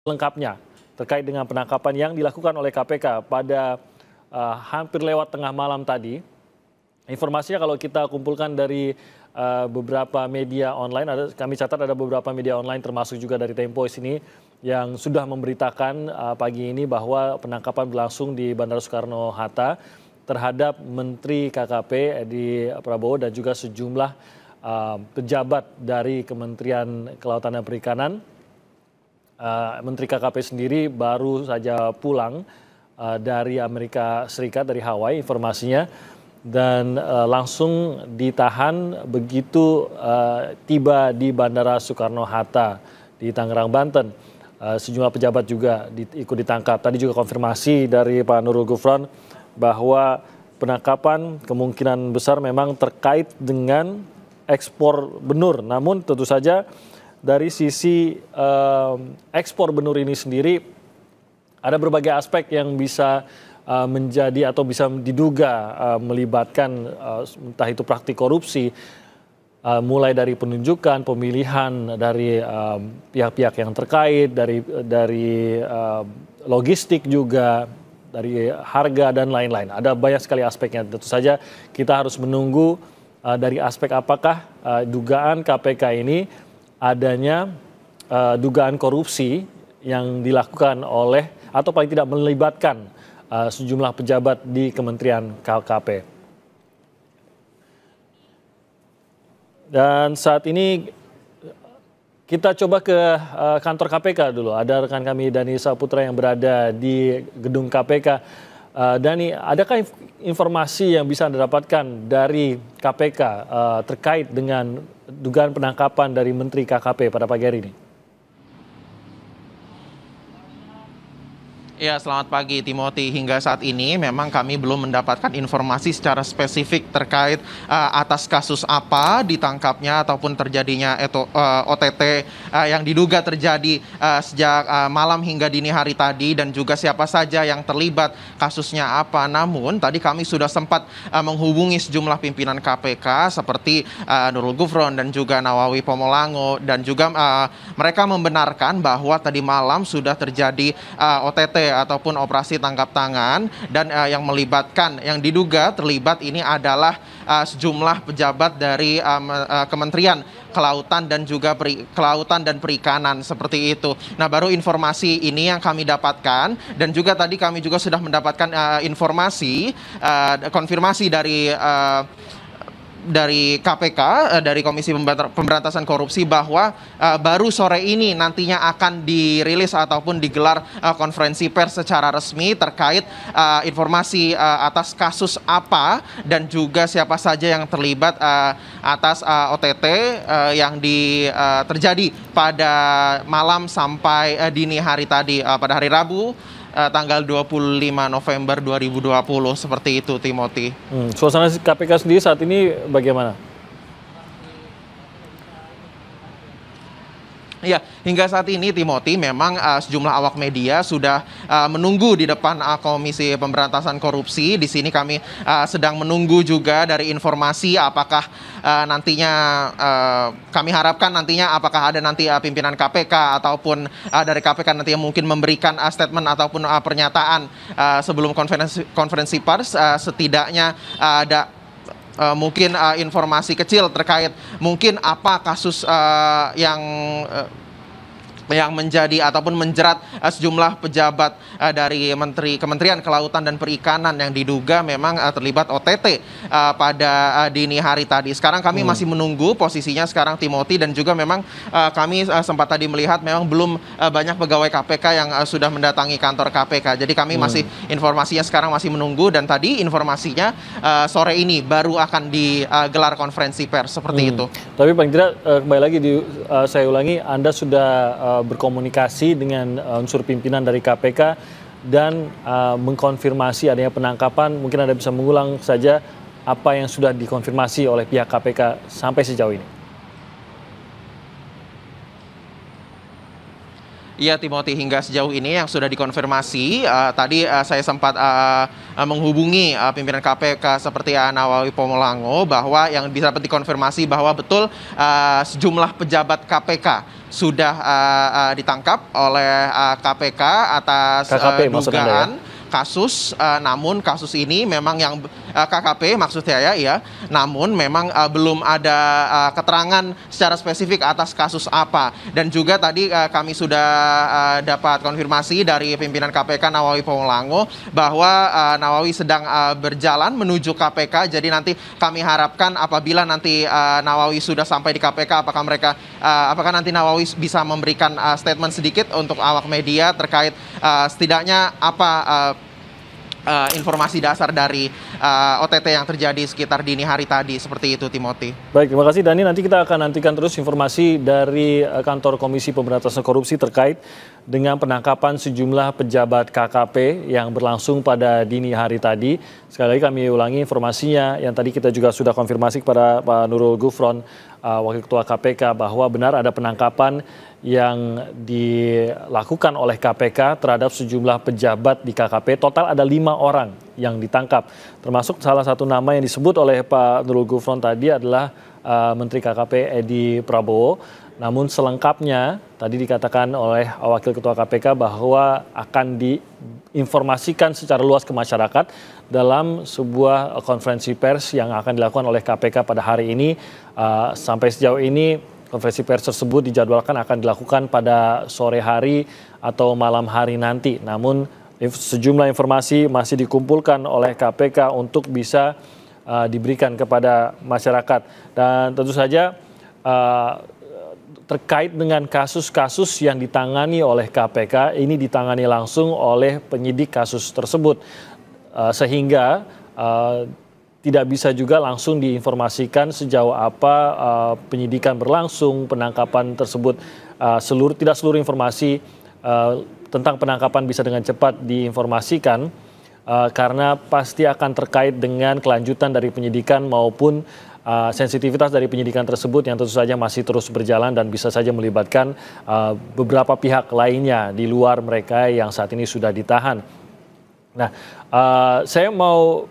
lengkapnya terkait dengan penangkapan yang dilakukan oleh KPK pada hampir lewat tengah malam tadi. Informasinya kalau kita kumpulkan dari beberapa media online, kami catat ada beberapa media online termasuk juga dari Tempo sini yang sudah memberitakan pagi ini bahwa penangkapan berlangsung di Bandara Soekarno-Hatta terhadap Menteri KKP Edi Prabowo dan juga sejumlah pejabat dari Kementerian Kelautan dan Perikanan. Menteri KKP sendiri baru saja pulang dari Amerika Serikat, dari Hawaii informasinya, dan langsung ditahan begitu tiba di Bandara Soekarno-Hatta di Tangerang, Banten. Sejumlah pejabat juga ikut ditangkap. Tadi juga konfirmasi dari Pak Nurul Gufron bahwa penangkapan kemungkinan besar memang terkait dengan ekspor benur. Namun tentu saja dari sisi ekspor benur ini sendiri ada berbagai aspek yang bisa menjadi atau bisa diduga melibatkan entah itu praktik korupsi, mulai dari penunjukan, pemilihan dari pihak-pihak yang terkait, dari logistik juga, dari harga dan lain-lain. Ada banyak sekali aspeknya. Tentu saja kita harus menunggu dari aspek apakah dugaan KPK ini adanya dugaan korupsi yang dilakukan oleh atau paling tidak melibatkan sejumlah pejabat di Kementerian KKP. Dan saat ini kita coba ke kantor KPK dulu. Ada rekan kami Dani Saputra yang berada di gedung KPK. Dani, adakah informasi yang bisa Anda dapatkan dari KPK terkait dengan dugaan penangkapan dari Menteri KKP pada pagi hari ini? Ya, selamat pagi Timothy. Hingga saat ini memang kami belum mendapatkan informasi secara spesifik terkait atas kasus apa ditangkapnya ataupun terjadinya OTT yang diduga terjadi sejak malam hingga dini hari tadi, dan juga siapa saja yang terlibat, kasusnya apa. Namun tadi kami sudah sempat menghubungi sejumlah pimpinan KPK seperti Nurul Gufron dan juga Nawawi Pomolango, dan juga mereka membenarkan bahwa tadi malam sudah terjadi OTT ataupun operasi tangkap tangan, dan yang diduga terlibat ini adalah sejumlah pejabat dari Kementerian Kelautan dan juga Kelautan dan Perikanan, seperti itu. Nah, baru informasi ini yang kami dapatkan, dan juga tadi kami juga sudah mendapatkan konfirmasi dari KPK, dari Komisi Pemberantasan Korupsi, bahwa baru sore ini nantinya akan dirilis ataupun digelar konferensi pers secara resmi terkait informasi atas kasus apa dan juga siapa saja yang terlibat atas OTT yang terjadi pada malam sampai dini hari tadi, pada hari Rabu tanggal 25 November 2020, seperti itu Timothy. Suasana KPK sendiri saat ini bagaimana? Ya, hingga saat ini Timothy memang sejumlah awak media sudah menunggu di depan Komisi Pemberantasan Korupsi. Di sini kami sedang menunggu juga dari informasi apakah nantinya kami harapkan nantinya apakah ada nanti pimpinan KPK ataupun dari KPK nanti yang mungkin memberikan statement ataupun pernyataan sebelum konferensi pers. Setidaknya ada mungkin informasi kecil terkait mungkin apa kasus yang menjadi ataupun menjerat sejumlah pejabat dari Kementerian Kelautan dan Perikanan yang diduga memang terlibat OTT pada dini hari tadi. Sekarang kami masih menunggu posisinya sekarang Timothy, dan juga memang kami sempat tadi melihat memang belum banyak pegawai KPK yang sudah mendatangi kantor KPK. Jadi kami masih informasinya sekarang masih menunggu, dan tadi informasinya sore ini baru akan digelar konferensi pers, seperti itu. Tapi paling tidak kembali lagi saya ulangi, Anda sudah berkomunikasi dengan unsur pimpinan dari KPK dan mengkonfirmasi adanya penangkapan. Mungkin Anda bisa mengulang saja apa yang sudah dikonfirmasi oleh pihak KPK sampai sejauh ini. Iya, Timothy, hingga sejauh ini yang sudah dikonfirmasi, tadi saya sempat menghubungi pimpinan KPK seperti Nawawi Pomolango, bahwa yang bisa dapat dikonfirmasi bahwa betul sejumlah pejabat KPK sudah ditangkap oleh KPK atas KKP maksud Anda ya? dugaan kasus, namun kasus ini memang yang KKP maksud saya ya, namun memang belum ada keterangan secara spesifik atas kasus apa. Dan juga tadi kami sudah dapat konfirmasi dari pimpinan KPK Nawawi Pomolango bahwa Nawawi sedang berjalan menuju KPK. Jadi nanti kami harapkan apabila nanti Nawawi sudah sampai di KPK, apakah nanti Nawawi bisa memberikan statement sedikit untuk awak media terkait setidaknya apa informasi dasar dari OTT yang terjadi sekitar dini hari tadi, seperti itu, Timothy. Baik, terima kasih Dani. Nanti kita akan nantikan terus informasi dari kantor Komisi Pemberantasan Korupsi terkait dengan penangkapan sejumlah pejabat KKP yang berlangsung pada dini hari tadi. Sekali lagi kami ulangi informasinya yang tadi kita juga sudah konfirmasi kepada Pak Nurul Gufron, Wakil Ketua KPK, bahwa benar ada penangkapan yang dilakukan oleh KPK terhadap sejumlah pejabat di KKP. Total ada 5 orang yang ditangkap. Termasuk salah satu nama yang disebut oleh Pak Nurul Gufron tadi adalah Menteri KKP Edi Prabowo. Namun selengkapnya tadi dikatakan oleh Wakil Ketua KPK bahwa akan diinformasikan secara luas ke masyarakat dalam sebuah konferensi pers yang akan dilakukan oleh KPK pada hari ini. Sampai sejauh ini konferensi pers tersebut dijadwalkan akan dilakukan pada sore hari atau malam hari nanti. Namun sejumlah informasi masih dikumpulkan oleh KPK untuk bisa diberikan kepada masyarakat. Dan tentu saja terkait dengan kasus-kasus yang ditangani oleh KPK, ini ditangani langsung oleh penyidik kasus tersebut. Sehingga tidak bisa juga langsung diinformasikan sejauh apa penyidikan berlangsung, penangkapan tersebut, tidak seluruh informasi tentang penangkapan bisa dengan cepat diinformasikan, karena pasti akan terkait dengan kelanjutan dari penyidikan maupun sensitivitas dari penyidikan tersebut yang tentu saja masih terus berjalan dan bisa saja melibatkan beberapa pihak lainnya di luar mereka yang saat ini sudah ditahan. Nah, saya mau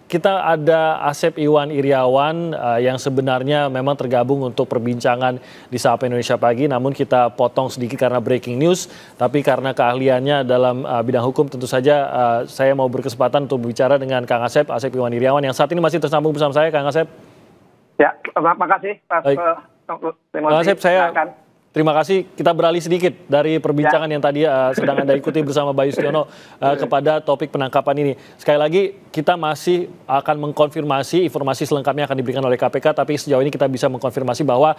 kita ada Asep Iwan Iriawan yang sebenarnya memang tergabung untuk perbincangan di Sapa Indonesia Pagi, namun kita potong sedikit karena breaking news, tapi karena keahliannya dalam bidang hukum tentu saja saya mau berkesempatan untuk berbicara dengan Kang Asep Iwan Iriawan yang saat ini masih tersambung bersama saya. Kang Asep. Ya, terima kasih. Kang Asep, terima kasih. Kita beralih sedikit dari perbincangan yang tadi sedang Anda ikuti bersama Bayu Stiono kepada topik penangkapan ini. Sekali lagi, kita masih akan mengkonfirmasi informasi selengkapnya akan diberikan oleh KPK, tapi sejauh ini kita bisa mengkonfirmasi bahwa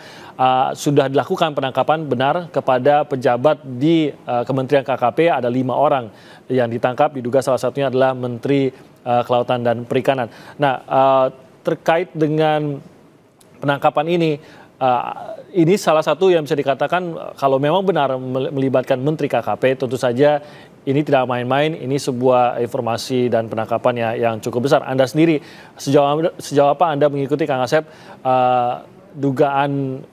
sudah dilakukan penangkapan benar kepada pejabat di Kementerian KKP. Ada 5 orang yang ditangkap, diduga salah satunya adalah Menteri Kelautan dan Perikanan. Nah, terkait dengan penangkapan ini salah satu yang bisa dikatakan kalau memang benar melibatkan Menteri KKP, tentu saja ini tidak main-main, ini sebuah informasi dan penangkapan yang cukup besar. Anda sendiri, sejauh apa Anda mengikuti, Kang Asep, dugaan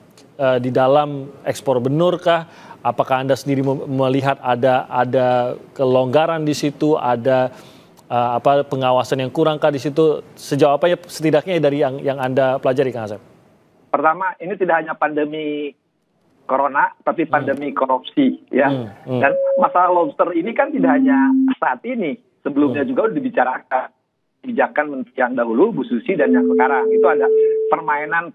di dalam ekspor benur kah? Apakah Anda sendiri melihat ada kelonggaran di situ, ada pengawasan yang kurang kah di situ? Sejauh apa ya setidaknya dari yang Anda pelajari, Kang Asep? Pertama, ini tidak hanya pandemi corona, tapi pandemi korupsi, ya. Dan masalah lobster ini kan tidak hanya saat ini, sebelumnya juga sudah dibicarakan kebijakan Menteri yang dahulu, Bu Susi, dan yang sekarang itu ada permainan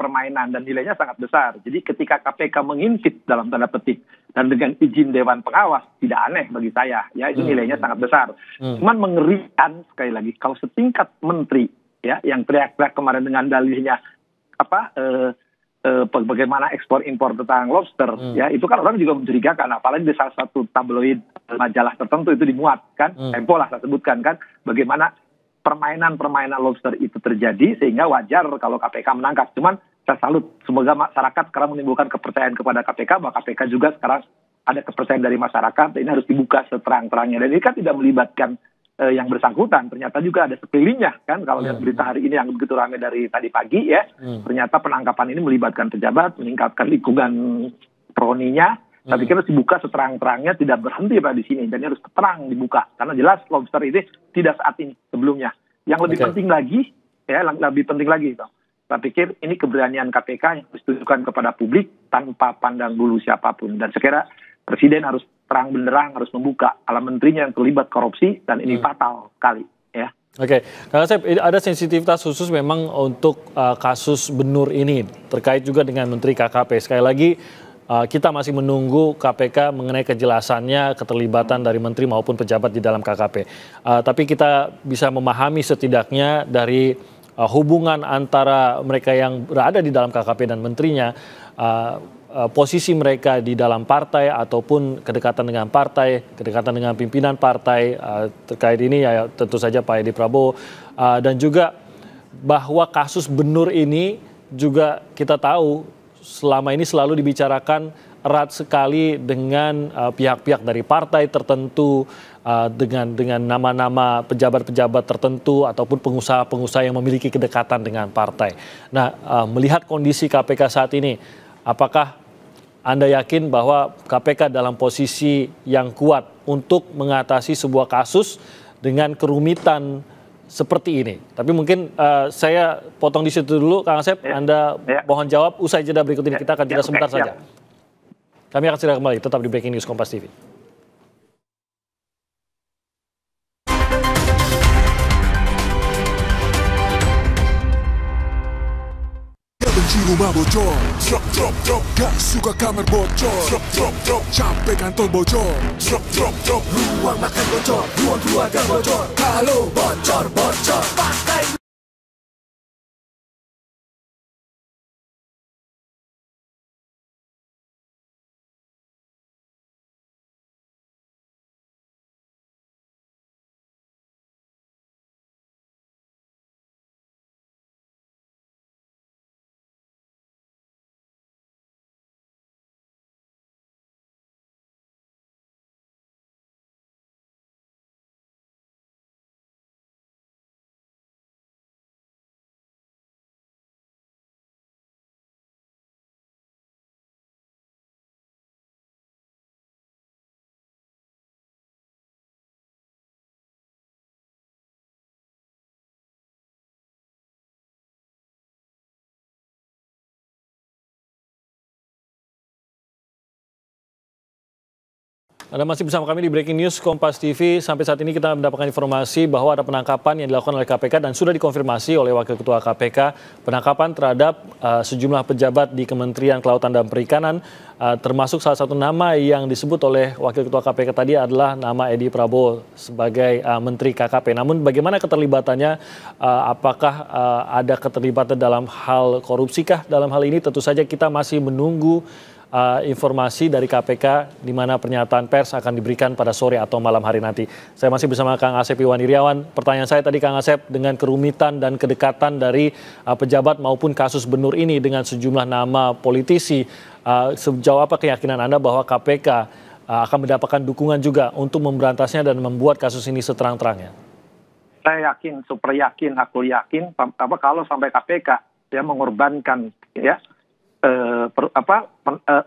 dan nilainya sangat besar. Jadi ketika KPK mengintip dalam tanda petik dan dengan izin Dewan Pengawas, tidak aneh bagi saya, ya itu nilainya sangat besar. Cuman mengerikan sekali lagi kalau setingkat menteri, ya, yang teriak-teriak kemarin dengan dalihnya bagaimana ekspor impor tentang lobster, ya itu kan orang juga mencurigakan, apalagi di salah satu tabloid majalah tertentu itu dimuat kan, Tempo lah saya sebutkan kan, bagaimana permainan lobster itu terjadi sehingga wajar kalau KPK menangkap. Cuman saya salut, semoga masyarakat sekarang menimbulkan kepercayaan kepada KPK, bahwa KPK juga sekarang ada kepercayaan dari masyarakat, ini harus dibuka seterang-terangnya, dan ini kan tidak melibatkan yang bersangkutan, ternyata juga ada sekelilingnya kan, kalau lihat berita hari ini yang begitu ramai dari tadi pagi ya, ternyata penangkapan ini melibatkan pejabat, meningkatkan lingkungan kroninya, Saya pikir harus dibuka seterang-terangnya, tidak berhenti pada di sini, dan harus terang dibuka karena jelas lobster ini tidak saat ini, sebelumnya. Yang lebih penting lagi, ya, lebih penting lagi, saya pikir ini keberanian KPK yang harus ditunjukkan kepada publik tanpa pandang bulu siapapun. Dan sekira Presiden harus terang benderang, harus membuka ala menterinya yang terlibat korupsi, dan ini fatal sekali, ya. Oke, Kang Asep, ada sensitivitas khusus memang untuk kasus Benur ini terkait juga dengan Menteri KKP. Sekali lagi kita masih menunggu KPK mengenai kejelasannya keterlibatan dari menteri maupun pejabat di dalam KKP. Tapi kita bisa memahami setidaknya dari hubungan antara mereka yang berada di dalam KKP dan menterinya, posisi mereka di dalam partai ataupun kedekatan dengan partai, kedekatan dengan pimpinan partai terkait ini ya tentu saja Pak Edi Prabowo, dan juga bahwa kasus Benur ini juga kita tahu selama ini selalu dibicarakan erat sekali dengan pihak-pihak dari partai tertentu, dengan nama-nama pejabat-pejabat tertentu ataupun pengusaha-pengusaha yang memiliki kedekatan dengan partai. Nah, melihat kondisi KPK saat ini, apakah Anda yakin bahwa KPK dalam posisi yang kuat untuk mengatasi sebuah kasus dengan kerumitan seperti ini? Tapi mungkin saya potong di situ dulu, Kang Asep. Anda mohon jawab usai jeda berikut ini. Kita akan jeda sebentar saja. Kami akan segera kembali, tetap di Breaking News Kompas TV. Benci rumah bocor, drop, gak suka kamar bocor, drop, capek kantor bocor, drop, ruang makan bocor, ruang keluarga bocor, kalau bocor, pakai. Anda masih bersama kami di Breaking News Kompas TV. Sampai saat ini kita mendapatkan informasi bahwa ada penangkapan yang dilakukan oleh KPK dan sudah dikonfirmasi oleh Wakil Ketua KPK. Penangkapan terhadap sejumlah pejabat di Kementerian Kelautan dan Perikanan, termasuk salah satu nama yang disebut oleh Wakil Ketua KPK tadi adalah nama Edi Prabowo sebagai Menteri KKP. Namun bagaimana keterlibatannya, apakah ada keterlibatan dalam hal korupsikah dalam hal ini? Tentu saja kita masih menunggu informasi dari KPK di mana pernyataan pers akan diberikan pada sore atau malam hari nanti. Saya masih bersama Kang Asep Iwan Iriawan. Pertanyaan saya tadi, Kang Asep, dengan kerumitan dan kedekatan dari pejabat maupun kasus Benur ini dengan sejumlah nama politisi, sejauh apa keyakinan Anda bahwa KPK akan mendapatkan dukungan juga untuk memberantasnya dan membuat kasus ini seterang-terangnya? Saya yakin, super yakin, aku yakin, kalau sampai KPK ya mengorbankan ya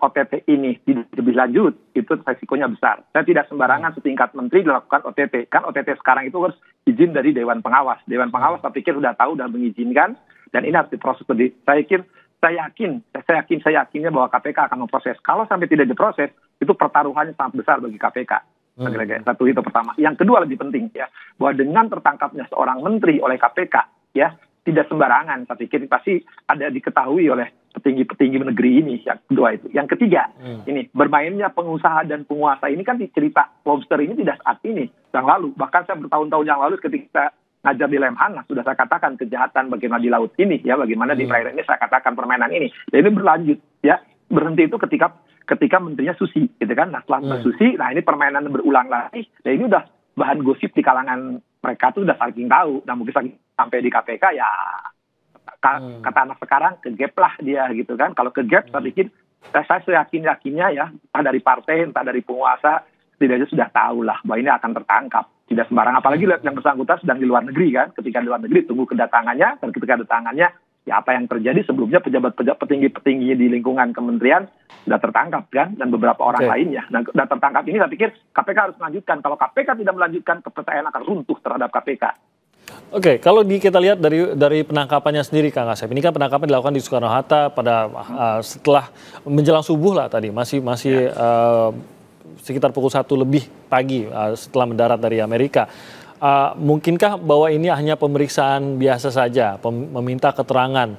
OTT ini lebih lanjut, itu resikonya besar. Dan tidak sembarangan setingkat menteri dilakukan OTT. Kan OTT sekarang itu harus izin dari Dewan Pengawas. Dewan Pengawas saya pikir sudah tahu dan mengizinkan, dan ini harus diproses lebih. Saya yakinnya bahwa KPK akan memproses. Kalau sampai tidak diproses, itu pertaruhannya sangat besar bagi KPK. Satu itu pertama. Yang kedua lebih penting ya, bahwa dengan tertangkapnya seorang menteri oleh KPK ya, tidak sembarangan. Saya pikir pasti ada diketahui oleh petinggi-petinggi negeri ini. Yang kedua itu. Yang ketiga, ini bermainnya pengusaha dan penguasa ini kan cerita lobster ini tidak saat ini, yang lalu. Bahkan saya bertahun-tahun yang lalu ketika ngajar di Lemhanas sudah saya katakan kejahatan bagaimana di laut ini ya, bagaimana di perairan ini saya katakan permainan ini. Dan ini berlanjut ya. Berhenti itu ketika menterinya Susi, gitu kan. Nah setelah Susi, nah ini permainan berulang lagi. Dan ini udah bahan gosip di kalangan mereka tuh udah saking tahu. Nah mungkin sampai di KPK ya kata anak sekarang kegap lah dia gitu kan. Kalau kegap saya pikir saya yakinnya ya, entah dari partai entah dari penguasa setidaknya sudah tahu lah bahwa ini akan tertangkap. Tidak sembarang, apalagi yang bersangkutan sedang di luar negeri kan. Ketika di luar negeri tunggu kedatangannya, dan ketika kedatangannya Ya apa yang terjadi sebelumnya pejabat-pejabat petinggi-petinggi di lingkungan kementerian sudah tertangkap kan, dan beberapa orang lainnya. Dan sudah tertangkap ini saya pikir KPK harus melanjutkan. Kalau KPK tidak melanjutkan, kepercayaan akan runtuh terhadap KPK. Oke, kalau kita lihat dari penangkapannya sendiri, Kang Asep, ini kan penangkapan dilakukan di Soekarno-Hatta pada setelah menjelang subuh lah tadi, masih sekitar pukul 1 lebih pagi setelah mendarat dari Amerika. Mungkinkah bahwa ini hanya pemeriksaan biasa saja, meminta keterangan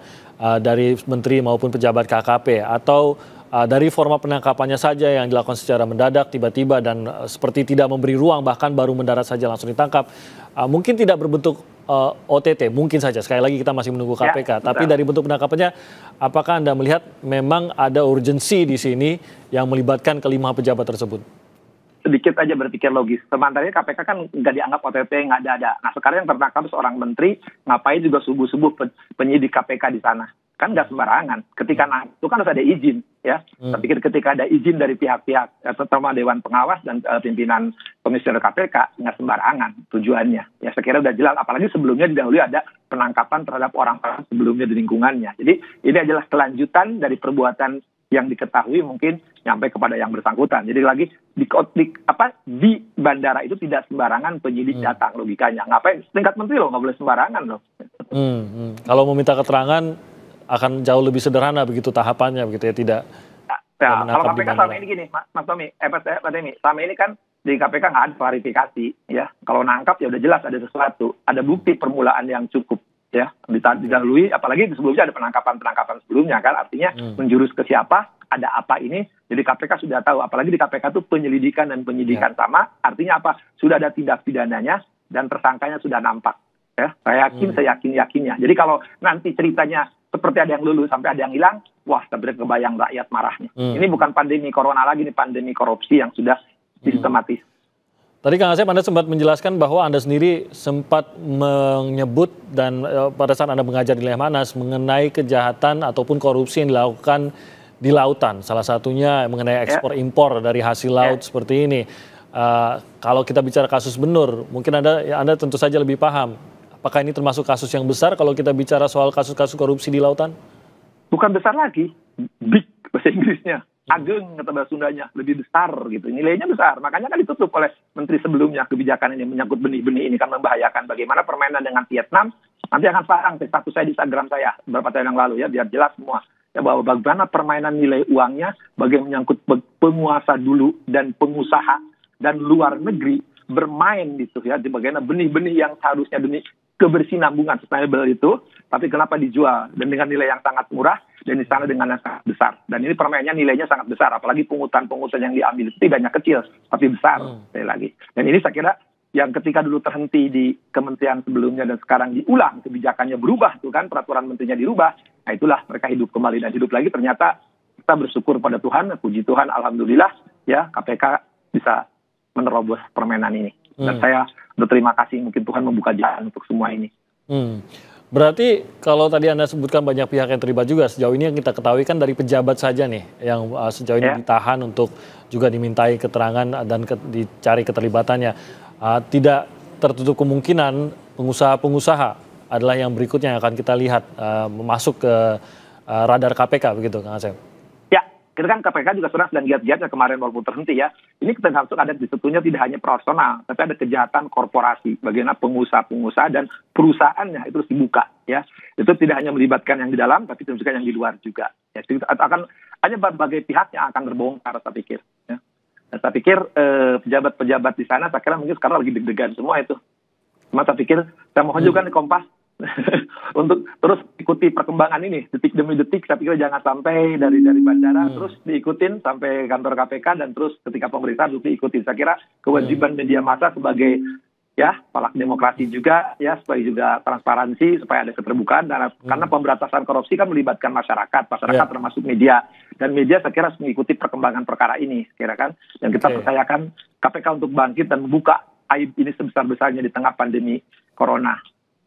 dari menteri maupun pejabat KKP, atau dari format penangkapannya saja yang dilakukan secara mendadak, tiba-tiba, dan seperti tidak memberi ruang, bahkan baru mendarat saja langsung ditangkap. Mungkin tidak berbentuk OTT, mungkin saja. Sekali lagi kita masih menunggu KPK. Tapi dari bentuk penangkapannya, apakah Anda melihat memang ada urgensi di sini yang melibatkan kelima pejabat tersebut? Sedikit aja berpikir logis. Sementara KPK kan nggak dianggap OTT, nggak ada. Nah sekarang yang tertangkap seorang menteri, ngapain juga subuh-subuh penyidik KPK di sana? Kan nggak sembarangan. Ketika itu kan harus ada izin, ya. Saya pikir ketika ada izin dari pihak-pihak, terutama Dewan Pengawas dan pimpinan Komisioner KPK, nggak sembarangan tujuannya. Ya saya kira udah jelas. Apalagi sebelumnya didahului ada penangkapan terhadap orang-orang sebelumnya di lingkungannya. Jadi ini adalah kelanjutan dari perbuatan yang diketahui mungkin nyampe kepada yang bersangkutan. Jadi lagi di bandara itu tidak sembarangan penyidik datang, logikanya. Ngapain? Tingkat menteri loh, nggak boleh sembarangan loh. Kalau meminta keterangan akan jauh lebih sederhana begitu tahapannya, begitu ya, tidak. Ya, kalau KPK selama ini gini, Mas Tommy, Pak Demi, selama ini kan di KPK nggak ada klarifikasi, ya. Kalau nangkap ya udah jelas ada sesuatu, ada bukti permulaan yang cukup. Ya, didahului, apalagi sebelumnya ada penangkapan sebelumnya kan, artinya menjurus ke siapa, ada apa ini, jadi KPK sudah tahu, apalagi di KPK itu penyelidikan dan penyidikan sama, artinya apa, sudah ada tindak pidananya dan tersangkanya sudah nampak, ya, saya yakinnya, jadi kalau nanti ceritanya seperti ada yang lulus sampai ada yang hilang, wah, sebenarnya kebayang rakyat marahnya. Ini bukan pandemi corona lagi, ini pandemi korupsi yang sudah sistematis. Tadi Kang Asep, Anda sempat menjelaskan bahwa Anda sendiri sempat menyebut dan pada saat Anda mengajar di Lemhanas mengenai kejahatan ataupun korupsi yang dilakukan di lautan. Salah satunya mengenai ekspor impor dari hasil laut seperti ini. Kalau kita bicara kasus Benur, mungkin Anda tentu saja lebih paham. Apakah ini termasuk kasus yang besar kalau kita bicara soal kasus-kasus korupsi di lautan? Bukan besar lagi, big bahasa Inggrisnya. Ageng kata bahasa Sundanya, lebih besar gitu, nilainya besar, makanya kan ditutup oleh menteri sebelumnya kebijakan ini menyangkut benih-benih ini kan membahayakan. Bagaimana permainan dengan Vietnam, nanti akan sarang status saya di Instagram saya beberapa tahun yang lalu ya, biar jelas semua ya, bahwa bagaimana permainan nilai uangnya, bagaimana menyangkut penguasa dulu dan pengusaha dan luar negeri bermain gitu ya, di bagaimana benih-benih yang seharusnya demi kebersinambungan sustainable itu, tapi kenapa dijual dan dengan nilai yang sangat murah dan di sana dengan yang sangat besar. Dan ini permainnya nilainya sangat besar, apalagi pungutan-pungutan yang diambil itu tidak hanya kecil, tapi besar sekali lagi. Dan ini saya kira yang ketika dulu terhenti di kementerian sebelumnya dan sekarang diulang, kebijakannya berubah tuh kan, peraturan menterinya dirubah. Nah itulah mereka hidup kembali dan hidup lagi. Ternyata kita bersyukur pada Tuhan, puji Tuhan, alhamdulillah ya KPK bisa menerobos permainan ini. Dan saya berterima kasih mungkin Tuhan membuka jalan untuk semua ini. Berarti kalau tadi Anda sebutkan banyak pihak yang terlibat juga, sejauh ini yang kita ketahui kan dari pejabat saja nih yang sejauh ini ditahan untuk juga dimintai keterangan dan dicari keterlibatannya. Tidak tertutup kemungkinan pengusaha-pengusaha adalah yang berikutnya yang akan kita lihat masuk ke radar KPK begitu, Kang Asep. Kita kan KPK juga sedang giat-giatnya kemarin walaupun terhenti ya. Ini kita langsung ada disebutnya tidak hanya personal, tapi ada kejahatan korporasi. Bagaimana pengusaha-pengusaha dan perusahaannya itu harus dibuka ya. Itu tidak hanya melibatkan yang di dalam, tapi juga yang di luar juga. Ya, itu akan hanya berbagai pihak yang akan terbongkar saya pikir. Ya. Dan saya pikir pejabat-pejabat di sana, saya kira mungkin sekarang lagi deg-degan semua itu. Cuma saya pikir, saya mohon juga di Kompas untuk terus ikuti perkembangan ini detik demi detik. Saya pikir jangan sampai dari bandara terus diikutin sampai kantor KPK dan terus ketika pemerintahan terus diikutin. Saya kira kewajiban media massa sebagai ya palak demokrasi juga ya, supaya juga transparansi, supaya ada keterbukaan karena pemberantasan korupsi kan melibatkan masyarakat termasuk media, dan media saya kira harus mengikuti perkembangan perkara ini kira kan, dan kita percayakan KPK untuk bangkit dan membuka aib ini sebesar-besarnya di tengah pandemi corona.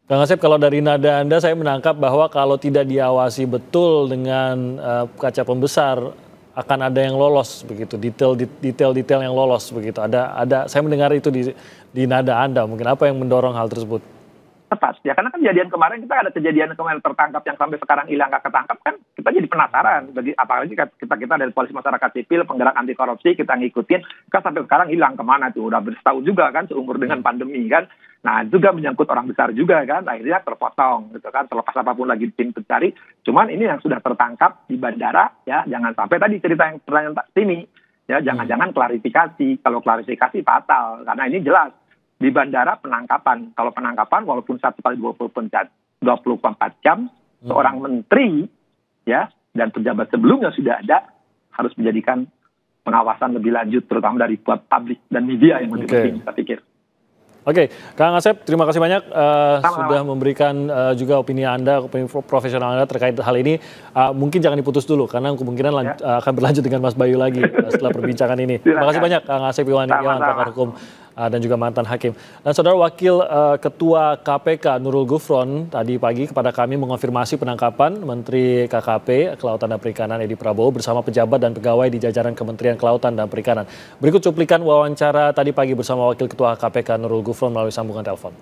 Kang Asep, kalau dari nada Anda saya menangkap bahwa kalau tidak diawasi betul dengan kaca pembesar akan ada yang lolos begitu, detail yang lolos begitu. Ada saya mendengar itu di nada Anda. Mungkin apa yang mendorong hal tersebut? tepat ya, karena kan kejadian kemarin kita ada kejadian kemarin tertangkap yang sampai sekarang hilang nggak ketangkap kan, kita jadi penasaran apalagi kita dari Koalisi Masyarakat Sipil penggerak anti korupsi, kita ngikutin kan sampai sekarang hilang kemana tuh, udah bersetahun juga kan, seumur dengan pandemi kan. Nah juga menyangkut orang besar juga kan, akhirnya terpotong gitu kan, terlepas apapun lagi tim pencari. Cuman ini yang sudah tertangkap di bandara ya, jangan sampai tadi cerita yang pertanyaan sini ya, jangan-jangan klarifikasi, kalau klarifikasi fatal karena ini jelas di bandara penangkapan. Kalau penangkapan walaupun 1 kali 24 jam, seorang menteri ya dan pejabat sebelumnya sudah ada, harus menjadikan pengawasan lebih lanjut terutama dari publik dan media yang lebih penting saya pikir. Oke, Kang Asep, terima kasih banyak sudah memberikan juga opini Anda, opini profesional Anda terkait hal ini. Mungkin jangan diputus dulu, karena kemungkinan akan berlanjut dengan Mas Bayu lagi setelah perbincangan ini. Terima kasih banyak, Kang Asep Iwan pakar hukum dan juga mantan hakim. Dan Saudara Wakil Ketua KPK Nurul Gufron tadi pagi kepada kami mengonfirmasi penangkapan Menteri KKP Kelautan dan Perikanan Edi Prabowo bersama pejabat dan pegawai di jajaran Kementerian Kelautan dan Perikanan. Berikut cuplikan wawancara tadi pagi bersama Wakil Ketua KPK Nurul Gufron melalui sambungan telepon.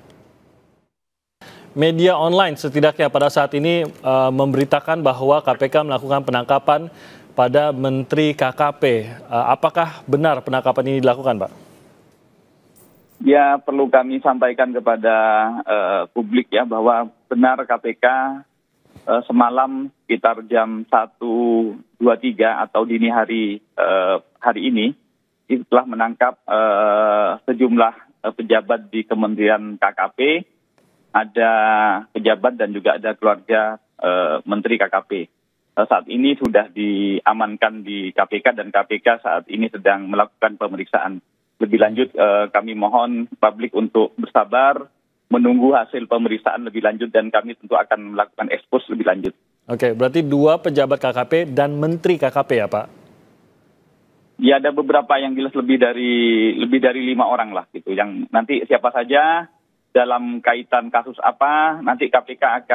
Media online setidaknya pada saat ini memberitakan bahwa KPK melakukan penangkapan pada Menteri KKP. Apakah benar penangkapan ini dilakukan, Pak? Ya, perlu kami sampaikan kepada publik ya bahwa benar KPK semalam sekitar jam 1.23 atau dini hari ini telah menangkap sejumlah pejabat di Kementerian KKP, ada pejabat dan juga ada keluarga Menteri KKP. Saat ini sudah diamankan di KPK dan KPK saat ini sedang melakukan pemeriksaan. Lebih lanjut kami mohon publik untuk bersabar menunggu hasil pemeriksaan lebih lanjut dan kami tentu akan melakukan ekspos lebih lanjut. Oke, berarti 2 pejabat KKP dan Menteri KKP ya Pak? Ya ada beberapa yang jelas lebih dari 5 orang lah gitu. Yang nanti siapa saja dalam kaitan kasus apa nanti KPK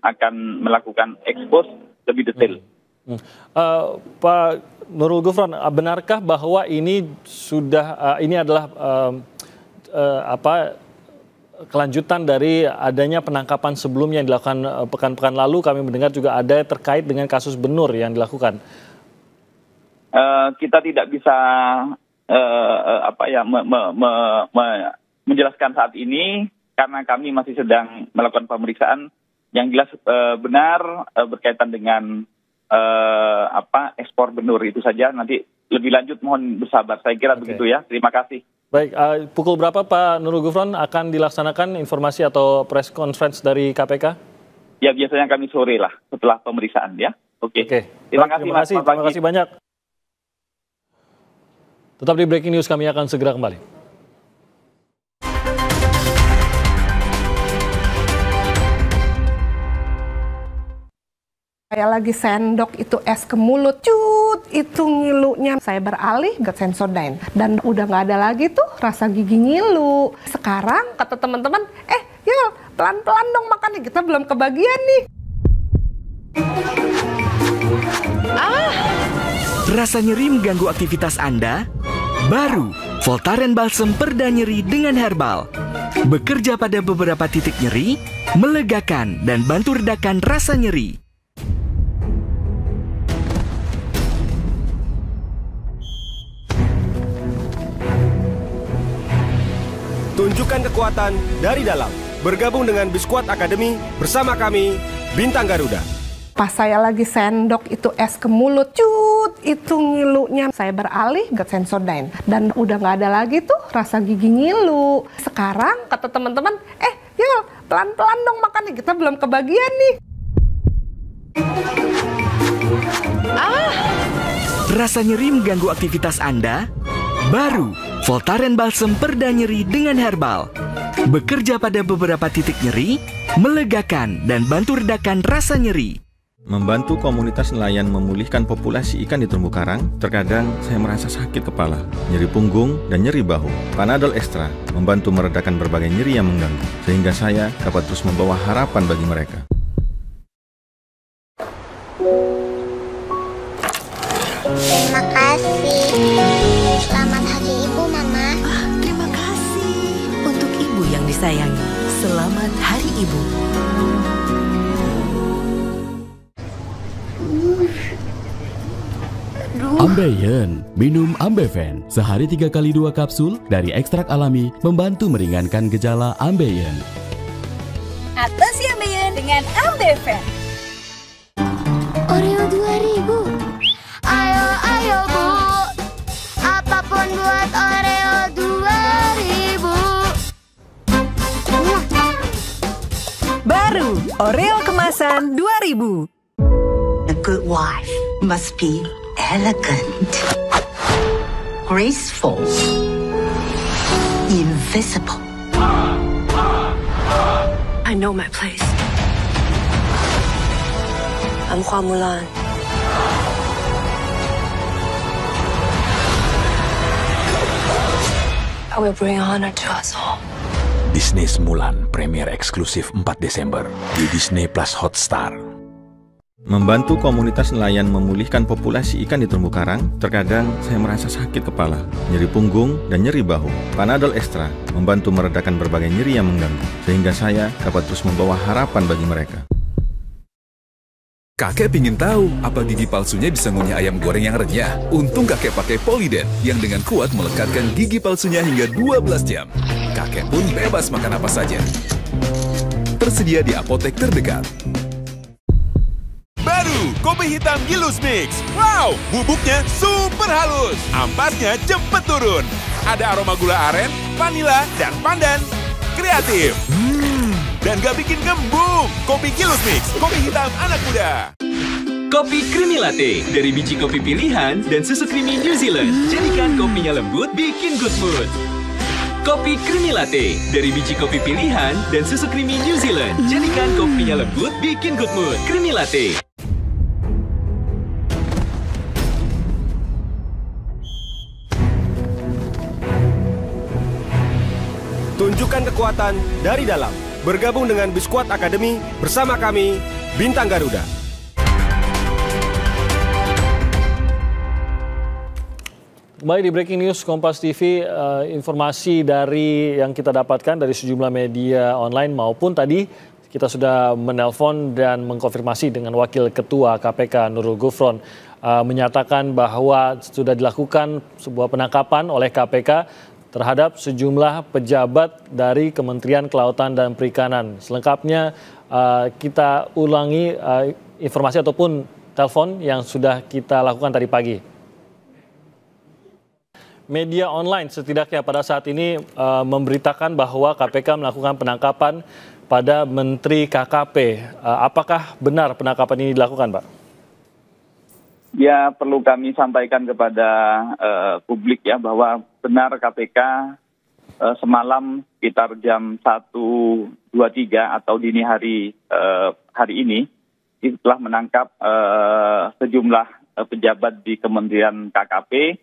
akan melakukan ekspos lebih detail. Pak Nurul Gufron, benarkah bahwa ini sudah ini adalah kelanjutan dari adanya penangkapan sebelumnya yang dilakukan pekan-pekan lalu? Kami mendengar juga ada terkait dengan kasus Benur yang dilakukan. Kita tidak bisa menjelaskan saat ini karena kami masih sedang melakukan pemeriksaan. Yang jelas benar berkaitan dengan ekspor Benur itu saja. Nanti lebih lanjut mohon bersabar. Saya kira begitu ya. Terima kasih. Baik, pukul berapa Pak Nurul Gufron akan dilaksanakan informasi atau press conference dari KPK? Ya biasanya kami sore lah setelah pemeriksaan ya. Oke. Terima kasih. Terima kasih banyak. Tetap di Breaking News, kami akan segera kembali. Saya lagi sendok itu es ke mulut, cut, itu ngilunya. Saya beralih ke Sensodyne dan udah nggak ada lagi tuh rasa gigi ngilu. Sekarang kata teman-teman, Yul, pelan-pelan dong makannya, kita belum kebagian nih. Rasa nyeri mengganggu aktivitas Anda? Baru, Voltaren Balsem Perda Nyeri dengan herbal. Bekerja pada beberapa titik nyeri, melegakan dan bantu redakan rasa nyeri. Tunjukkan kekuatan dari dalam. Bergabung dengan Biskuat Academy bersama kami, Bintang Garuda. Pas saya lagi sendok itu es ke mulut, cut, itu ngilunya. Saya beralih ke Sensodyne dan udah nggak ada lagi tuh rasa gigi ngilu. Sekarang kata teman-teman, Yul, pelan-pelan dong makannya, kita belum kebagian nih. Rasa nyeri mengganggu aktivitas Anda? Baru, Voltaren Balsem Perda Nyeri dengan herbal. Bekerja pada beberapa titik nyeri, melegakan dan bantu redakan rasa nyeri. Membantu komunitas nelayan memulihkan populasi ikan di terumbu karang, terkadang saya merasa sakit kepala, nyeri punggung, dan nyeri bahu. Panadol Extra membantu meredakan berbagai nyeri yang mengganggu, sehingga saya dapat terus membawa harapan bagi mereka. Terima kasih. Selamat Hari Ibu, Mama. Terima kasih untuk ibu yang disayangi. Selamat Hari Ibu. Ambeien, minum Ambeven. Sehari 3 kali 2 kapsul dari ekstrak alami membantu meringankan gejala Ambeien. Atasi Ambeien dengan Ambeven. Oreo 2000. Ayo, ayo Bu. Apapun buat Oreo 2000. Baru Oreo kemasan 2000. A good wife must be elegant, graceful, invisible. I know my place. I'm Hua Mulan. I will bring honor to us all. Disney's Mulan premier eksklusif 4 Desember di Disney Plus Hotstar. Membantu komunitas nelayan memulihkan populasi ikan di terumbu karang, terkadang saya merasa sakit kepala, nyeri punggung, dan nyeri bahu. Panadol Extra membantu meredakan berbagai nyeri yang mengganggu, sehingga saya dapat terus membawa harapan bagi mereka. Kakek pingin tahu apa gigi palsunya bisa ngunyah ayam goreng yang renyah. Untung kakek pakai Polydent yang dengan kuat melekatkan gigi palsunya hingga 12 jam. Kakek pun bebas makan apa saja. Tersedia di apotek terdekat. Baru kopi hitam Gilus Mix. Wow, bubuknya super halus. Ampasnya cepet turun. Ada aroma gula aren, vanila, dan pandan. Kreatif. Dan gak bikin gembung. Kopi Gilus Mix, kopi hitam anak muda. Kopi Creamy Latte dari biji kopi pilihan dan susu creamy New Zealand. Jadikan kopinya lembut, bikin good mood. Kopi Creamy Latte dari biji kopi pilihan dan susu creamy New Zealand. Jadikan kopinya lembut, bikin good mood. Creamy Latte. Tunjukkan kekuatan dari dalam. Bergabung dengan Biskuat Akademi bersama kami, Bintang Garuda. Kembali di Breaking News Kompas TV, informasi dari yang kita dapatkan dari sejumlah media online maupun tadi kita sudah menelpon dan mengkonfirmasi dengan Wakil Ketua KPK Nurul Gufron menyatakan bahwa sudah dilakukan sebuah penangkapan oleh KPK terhadap sejumlah pejabat dari Kementerian Kelautan dan Perikanan. Selengkapnya kita ulangi informasi ataupun telepon yang sudah kita lakukan tadi pagi. Media online setidaknya pada saat ini memberitakan bahwa KPK melakukan penangkapan pada Menteri KKP. Apakah benar penangkapan ini dilakukan, Pak? Ya, perlu kami sampaikan kepada publik ya bahwa benar KPK semalam sekitar jam 1.23 atau dini hari ini telah menangkap sejumlah pejabat di Kementerian KKP,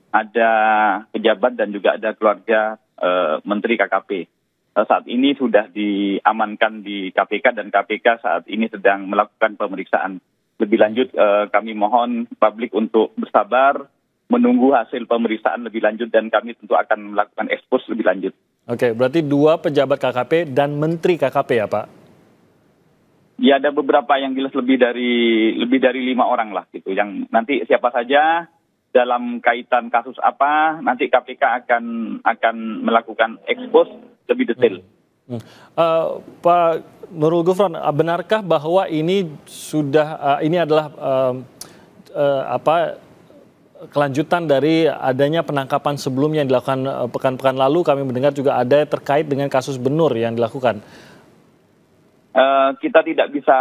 ada pejabat dan juga ada keluarga Menteri KKP. Saat ini sudah diamankan di KPK dan KPK saat ini sedang melakukan pemeriksaan. Lebih lanjut kami mohon publik untuk bersabar, menunggu hasil pemeriksaan lebih lanjut dan kami tentu akan melakukan ekspos lebih lanjut. Oke, berarti 2 pejabat KKP dan Menteri KKP ya Pak? Ya, ada beberapa yang jelas lebih dari 5 orang lah gitu. Yang nanti siapa saja dalam kaitan kasus apa nanti KPK akan melakukan ekspos lebih detail. Pak Nurul Gufron, benarkah bahwa ini sudah ini adalah kelanjutan dari adanya penangkapan sebelumnya yang dilakukan pekan-pekan lalu? Kami mendengar juga ada terkait dengan kasus Benur yang dilakukan. Kita tidak bisa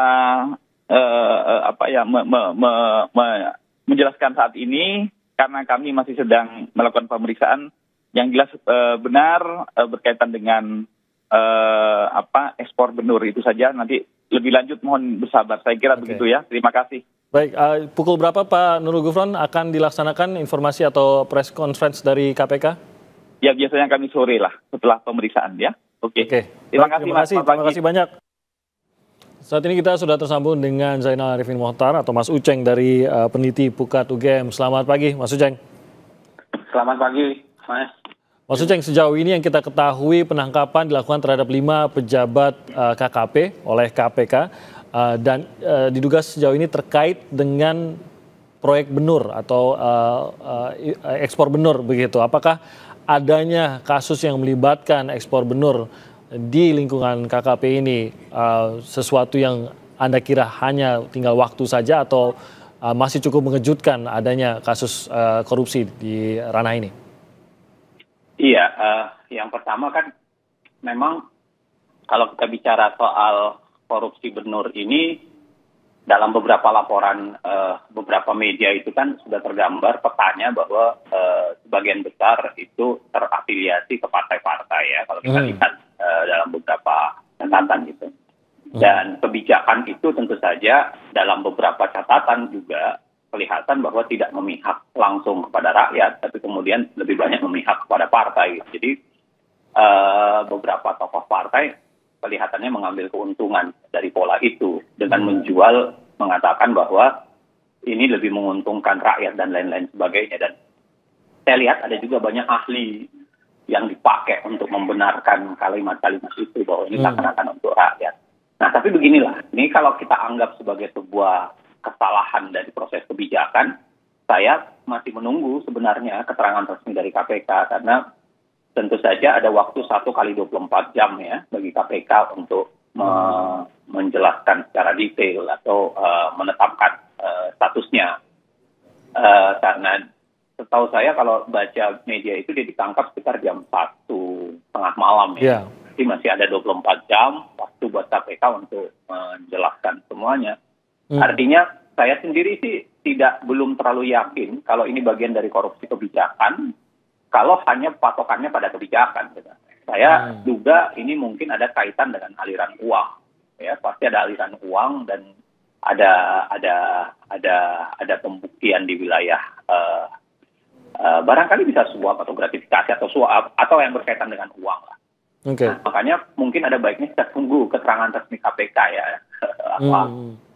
menjelaskan saat ini karena kami masih sedang melakukan pemeriksaan. Yang jelas benar berkaitan dengan ekspor Benur itu saja. Nanti lebih lanjut mohon bersabar. Saya kira begitu ya. Terima kasih. Baik, pukul berapa Pak Nurul Gufron akan dilaksanakan informasi atau press conference dari KPK? Ya biasanya kami sore lah setelah pemeriksaan ya. Oke. Terima kasih banyak. Saat ini kita sudah tersambung dengan Zainal Arifin Mohtar atau Mas Uceng dari peneliti Pukat UGM. Selamat pagi Mas Uceng. Selamat pagi Mas. Mas Uceng, sejauh ini yang kita ketahui penangkapan dilakukan terhadap 5 pejabat KKP oleh KPK dan diduga sejauh ini terkait dengan proyek benur atau ekspor benur begitu. Apakah adanya kasus yang melibatkan ekspor benur di lingkungan KKP ini sesuatu yang Anda kira hanya tinggal waktu saja atau masih cukup mengejutkan adanya kasus korupsi di ranah ini? Iya, yang pertama kan memang kalau kita bicara soal korupsi benur ini, dalam beberapa laporan beberapa media itu kan sudah tergambar petanya bahwa sebagian besar itu terafiliasi ke partai-partai ya, kalau kita lihat dalam beberapa catatan gitu. Dan kebijakan itu tentu saja dalam beberapa catatan juga kelihatan bahwa tidak memihak langsung kepada rakyat, tapi kemudian lebih banyak memihak kepada partai. Jadi beberapa tokoh partai kelihatannya mengambil keuntungan dari pola itu dengan menjual, mengatakan bahwa ini lebih menguntungkan rakyat dan lain-lain sebagainya. Dan saya lihat ada juga banyak ahli yang dipakai untuk membenarkan kalimat-kalimat itu bahwa ini seakan-akan untuk rakyat. Nah, tapi beginilah, ini kalau kita anggap sebagai sebuah kesalahan dari proses kebijakan, saya masih menunggu sebenarnya keterangan resmi dari KPK karena tentu saja ada waktu 1 kali 24 jam ya bagi KPK untuk menjelaskan secara detail atau menetapkan statusnya. Karena setahu saya kalau baca media itu dia ditangkap sekitar jam 1:30 malam ya. Jadi masih ada 24 jam waktu buat KPK untuk menjelaskan semuanya. Artinya saya sendiri sih belum terlalu yakin kalau ini bagian dari korupsi kebijakan, kalau hanya patokannya pada kebijakan. Gitu. Saya duga ini mungkin ada kaitan dengan aliran uang, ya pasti ada aliran uang dan ada pembuktian di wilayah barangkali bisa suap atau gratifikasi atau suap atau yang berkaitan dengan uang lah. Nah, makanya mungkin ada baiknya kita tunggu keterangan resmi KPK ya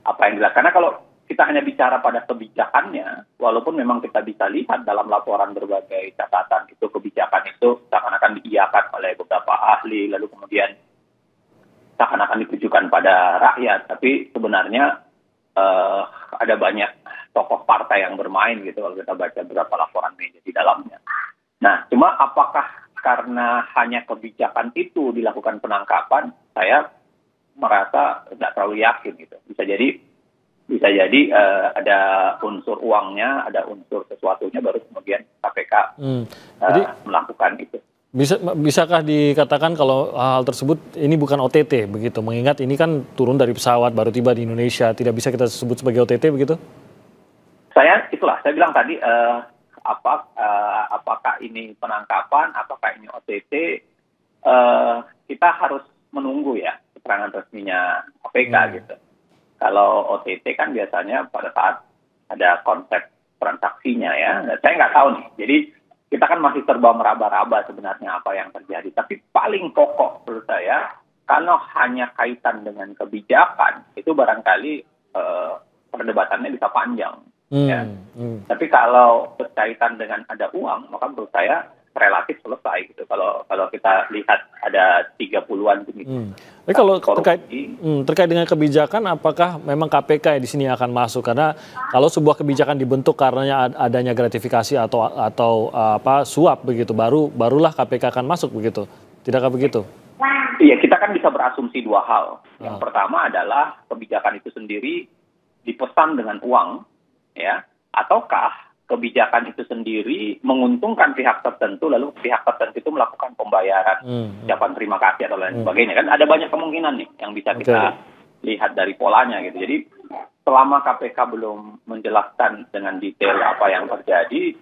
apa yang dilakukan. Karena kalau kita hanya bicara pada kebijakannya, walaupun memang kita bisa lihat dalam laporan berbagai catatan itu kebijakan itu seakan-akan diiyakan oleh beberapa ahli, lalu kemudian seakan-akan ditujukan pada rakyat, tapi sebenarnya ada banyak tokoh partai yang bermain gitu kalau kita baca beberapa laporan media di dalamnya. Nah, cuma apakah karena hanya kebijakan itu dilakukan penangkapan, saya merasa tidak terlalu yakin gitu. Bisa jadi ada unsur uangnya, ada unsur sesuatunya, baru kemudian KPK melakukan itu. Bisakah dikatakan kalau hal tersebut ini bukan OTT begitu? Mengingat ini kan turun dari pesawat baru tiba di Indonesia, tidak bisa kita sebut sebagai OTT begitu? Saya bilang tadi apakah ini penangkapan, apakah ini OTT? Kita harus menunggu ya keterangan resminya KPK gitu. Kalau OTT kan biasanya pada saat ada konsep transaksinya ya. Nah, saya nggak tahu nih. Jadi kita kan masih serba meraba-raba sebenarnya apa yang terjadi. Tapi paling pokok menurut saya, kalau hanya kaitan dengan kebijakan, itu barangkali perdebatannya bisa panjang. Ya. Tapi kalau berkaitan dengan ada uang, maka menurut saya relatif selesai gitu. Kalau kita lihat ada 30-an jenis. Tapi kalau terkait dengan kebijakan, apakah memang KPK di sini akan masuk? Karena kalau sebuah kebijakan dibentuk karena adanya gratifikasi atau suap begitu, barulah KPK akan masuk begitu. Tidakkah begitu? Iya, kita kan bisa berasumsi dua hal. Yang pertama adalah kebijakan itu sendiri dipesan dengan uang, ya, ataukah kebijakan itu sendiri menguntungkan pihak tertentu, lalu pihak tertentu itu melakukan pembayaran ucapan terima kasih atau lain sebagainya. Kan ada banyak kemungkinan nih yang bisa kita lihat dari polanya gitu. Jadi selama KPK belum menjelaskan dengan detail apa yang terjadi,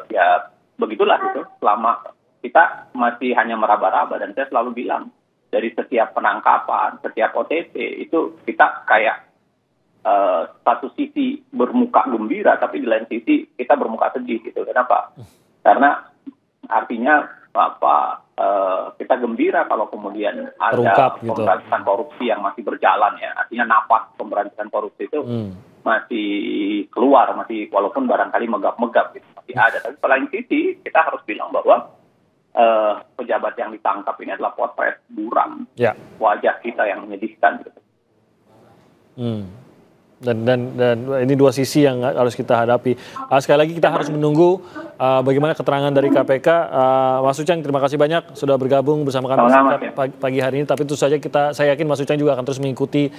ya begitulah gitu. Selama kita masih hanya meraba-raba, dan saya selalu bilang dari setiap penangkapan, setiap OTT itu kita kayak satu sisi bermuka gembira, tapi di lain sisi kita bermuka sedih gitu. Kenapa? Karena artinya kita gembira kalau kemudian ada pemberantasan korupsi yang masih berjalan ya. Artinya napas pemberantasan korupsi itu masih keluar, masih walaupun barangkali megap-megap gitu, masih ada. Tapi selain sisi kita harus bilang bahwa pejabat yang ditangkap ini adalah potret buram Ya. wajah kita yang menyedihkan. Gitu. Dan ini dua sisi yang harus kita hadapi. Sekali lagi kita harus menunggu bagaimana keterangan dari KPK. Mas Uceng, terima kasih banyak sudah bergabung bersama kami pagi hari ini. Tapi tentu saja saya yakin Mas Uceng juga akan terus mengikuti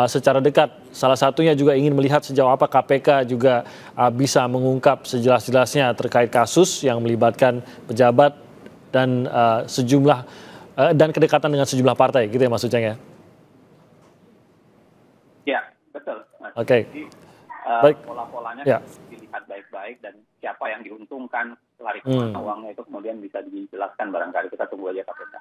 secara dekat. Salah satunya juga ingin melihat sejauh apa KPK juga bisa mengungkap sejelas-jelasnya terkait kasus yang melibatkan pejabat dan dan kedekatan dengan sejumlah partai, gitu ya Mas Uceng ya? Ya, betul. Oke. Jadi, Baik. pola-polanya Ya. dilihat baik-baik dan siapa yang diuntungkan, lari kemana uangnya itu kemudian bisa dijelaskan barangkali. Kita tunggu aja KPK.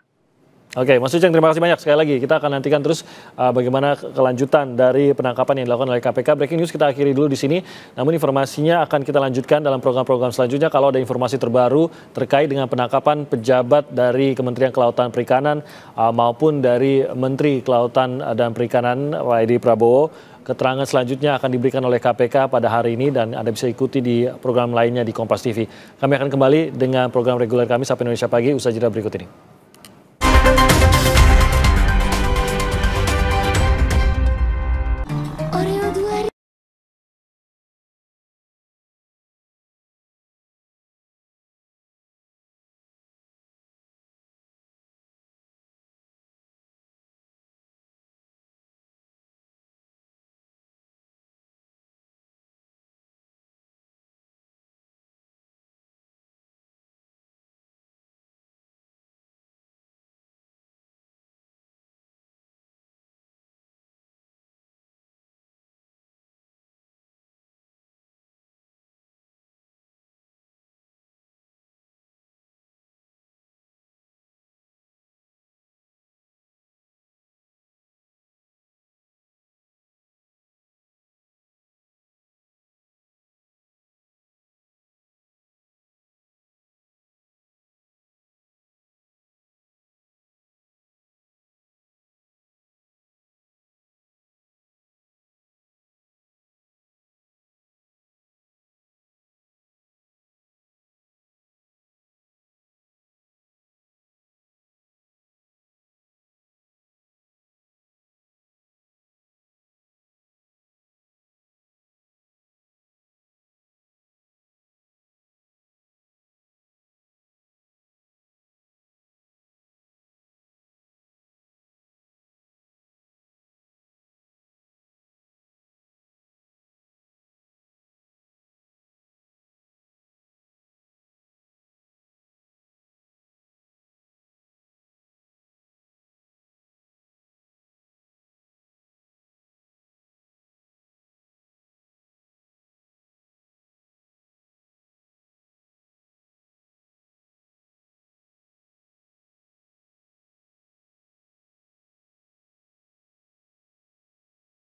Oke, Mas Uceng, terima kasih banyak sekali lagi. Kita akan nantikan terus bagaimana kelanjutan dari penangkapan yang dilakukan oleh KPK. Breaking news kita akhiri dulu di sini. Namun informasinya akan kita lanjutkan dalam program-program selanjutnya. Kalau ada informasi terbaru terkait dengan penangkapan pejabat dari Kementerian Kelautan Perikanan maupun dari Menteri Kelautan dan Perikanan Pak Edi Prabowo, keterangan selanjutnya akan diberikan oleh KPK pada hari ini dan Anda bisa ikuti di program lainnya di Kompas TV. Kami akan kembali dengan program reguler kami Sapa Indonesia Pagi usai jeda berikut ini.